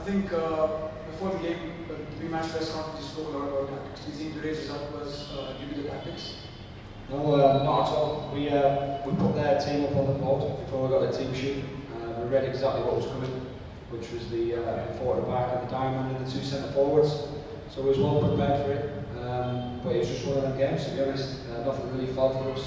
I think before the game, the pre-match press conference, you spoke a lot about tactics. Do you think today's result was due to the tactics? No, not at all. We put their team up on the board before we got the team sheet. We read exactly what was coming, which was the 4 at the back and the diamond and the 2 centre forwards. So we was well prepared for it. But it was just one of them games, to be honest. Nothing really fell for us.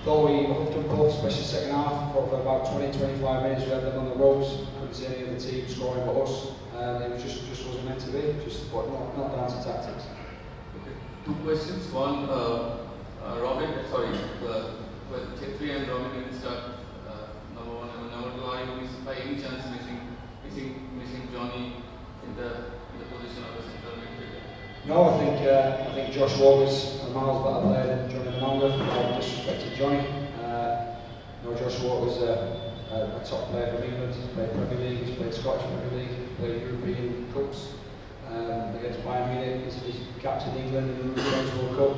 Though we huffed and puffed, especially second half, for about 20-25 minutes we had them on the ropes. Couldn't see any of the team scoring but us. It was just wasn't meant to be. But not down to tactics. Okay. 2 questions. One, Chetri and Robin will start. Number 1 and number 2. Are you by any chance missing Johnny in the position of the central midfielder? No, I think Josh Walker's a miles better player than Johnny Mononga. No disrespect to Johnny. Josh Walker's a top player from England. He's played Premier League, he's played Scottish Premier League, he's played European Cups. Against Bayern Munich, he's captained England in the Women's World Cup.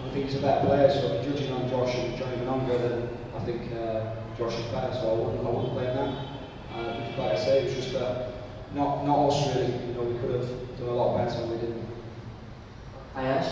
I think he's a better player, so if judging on Josh and Johnny Mononga, then I think Josh is better, so I wouldn't blame them. Like I say, it was just not us really. We could have done a lot better and we didn't. Hi Ash,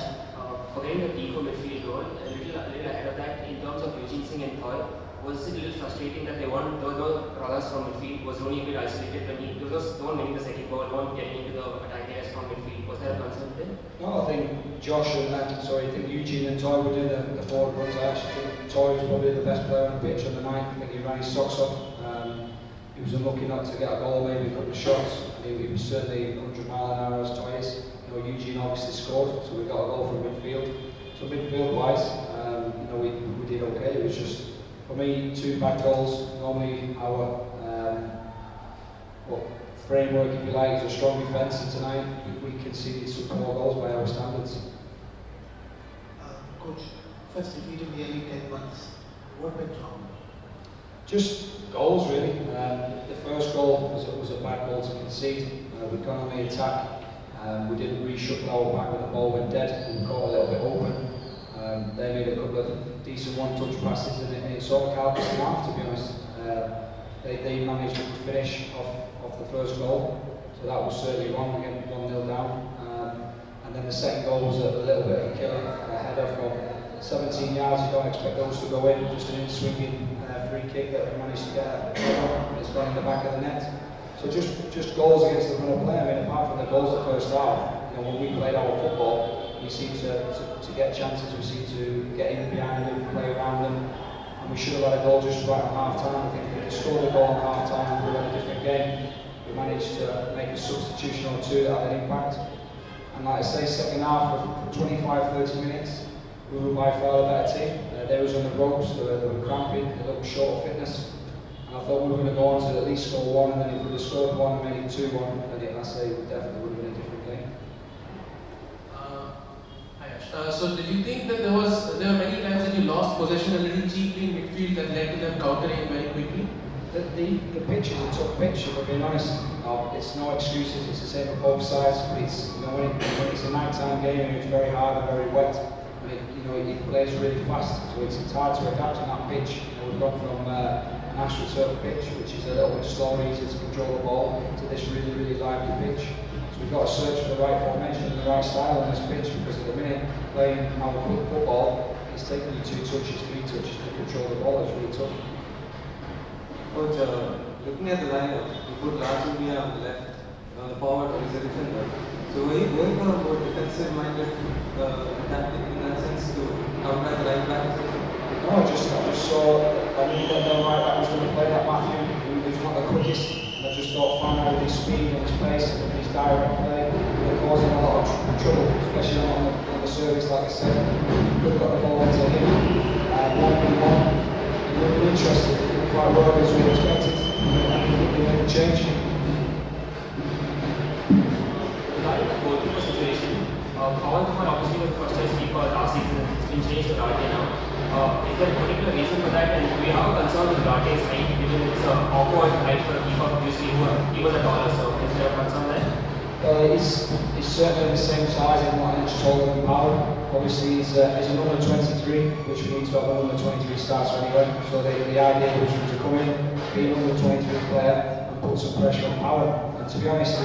forgetting the Tico midfield role, a little ahead of that, in terms of Eugene Singh and Thor, was it a little frustrating that there were no runners from midfield, was only a bit isolated when there was no one winning the second ball, no one getting into the attack areas from midfield? Was there a concern there? No, I think Josh and I think Eugene and Toy were doing the forward runs. I actually think Toy was probably the best player on the pitch on the night. I think he ran his socks off. He was unlucky not to get a goal, maybe a couple of shots. He was certainly 100 mile an hour as Toy is. Eugene obviously scored, so we got a goal from midfield. So midfield-wise, we did okay. It was just, for me, 2 back goals. Normally our framework, if you like, is a strong defence, and tonight we conceded some more goals by our standards. Coach, first defeat in nearly 10 months. What went wrong? Just goals, really. The first goal was a bad goal to concede. We'd gone on the attack. We didn't reshuffle our back when the ball went dead. We were caught a little bit open. They made a couple of decent one-touch passes and it sort of carved us in half, to be honest. They managed to finish off the first goal, so that was certainly wrong. We get 1-0 down. And then the second goal was a little bit of a killer, a header from 17 yards. You don't expect those to go in, just an in-swinging free kick that we managed to get. It's gone in the back of the net. So just goals against the run of play. I mean, apart from the goals the first half, when we played our football, we seemed to get chances, we seemed to get in behind them, play around them, and we should have had a goal just right at half time. I think if we scored a goal at half time, we were in a different game. We managed to make a substitution or 2 that had an impact. And like I say, second half, for 25-30 minutes, we were by far the better team. They was on the ropes, they were cramping, a little short of fitness. I thought we were going to go on to at least score 1, and then if we would have scored 1 and made it 2-1, then I say it definitely would have been a different game. So did you think that there were many times that you lost possession a little cheaply in midfield that led to them countering very quickly? The pitch is a tough pitch, if I'm being honest. It's no excuses, it's the same for both sides, but it's, when it's a night-time game and it's very hard and very wet, and it plays really fast, so it's hard to adapt on that pitch. We've gone from an AstroTurf pitch, which is a little bit slower, easier to control the ball, to this really, really lively pitch. So we've got to search for the right formation and the right style on this pitch, because at the minute, playing our football, it's taking you 2 touches, 3 touches to control the ball. It's really tough. Coach, looking at the lineup, you put Raj India on the left, on the forward, or is a defender. So were you going for a more defensive-minded tactic in that sense to counter the right back? No, I just saw, I knew that the right back was going to play that Matthew, who was not the quickest. I just thought, find out with his speed and his pace and his direct play, they're causing a lot of trouble, especially on the service, like I said. We've got the ball into him, 1v1. He wasn't interested, quite well as we expected, and he made a change. Regarding the goalkeeper situation, Pawan Kumar obviously was the first choice keeper last season. It's been changed to Rate now. Is there a particular reason for that, and do you have a concern with Rate's height, given it's awkward height for a keeper? Obviously, he was a taller, so is there a concern there? He's certainly the same size, and 1 inch taller than Power. Obviously, he's a number 23, which we need to have a number 23 starter anyway. So the idea was to come in, be a number 23 player, and put some pressure on Power. And to be honest,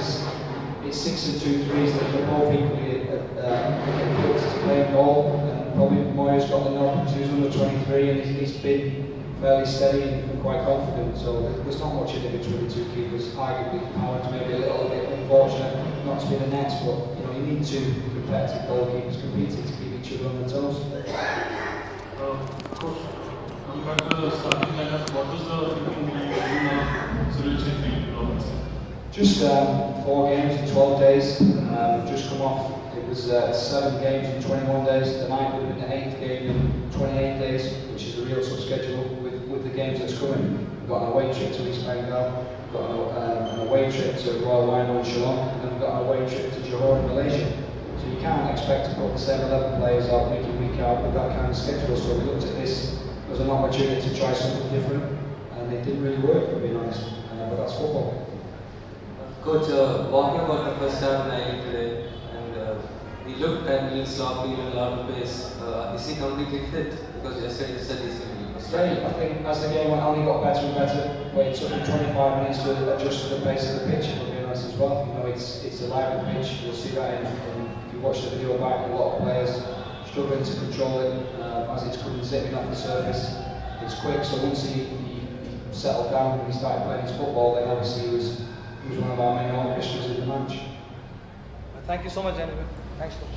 it's 6 and 2 threes that they're both equally built to play goal. And probably Moya's got the nod because he was under 23 and he's been fairly steady and quite confident. So there's not much in it between the two keepers. Arguably, Power's maybe a little bit unfortunate not to be the next, but you know, you need two competitive goalkeepers competing to keep each other on their toes. Coach, coming back to the starting lineup, what was the thinking behind Cyril Chetri Robinson? Just 4 games in 12 days. Just come off. It was 7 games in 21 days. Tonight would have been the 8th game in 28 days, which is a real tough schedule with the games that's coming. We've got an away trip to East Bengal, we've got an away trip to Royal Lion in Shillong, and then we've got an away trip to Johor in Malaysia. So you can't expect to put the same 11 players out week in, week out with that kind of schedule. So we looked at this as an opportunity to try something different, and it didn't really work, to be honest. But that's football. Coach, walking about the first half night today, and he looked at me sloppy and a lot of pace. Is he completely fit? Because yesterday you said he's going to be Yeah, I think as the game went on, he got better and better. But it took him 25 minutes to adjust to the pace of the pitch, to be honest as well. You know, it's a lively pitch. You'll see that if you watch the video back. A lot of players struggling to control it as it's coming zipping off the surface. It's quick, so once he settled down and he started playing his football, then obviously he was one of our main orchestras in the match. Thank you so much, gentlemen. Thanks, coach.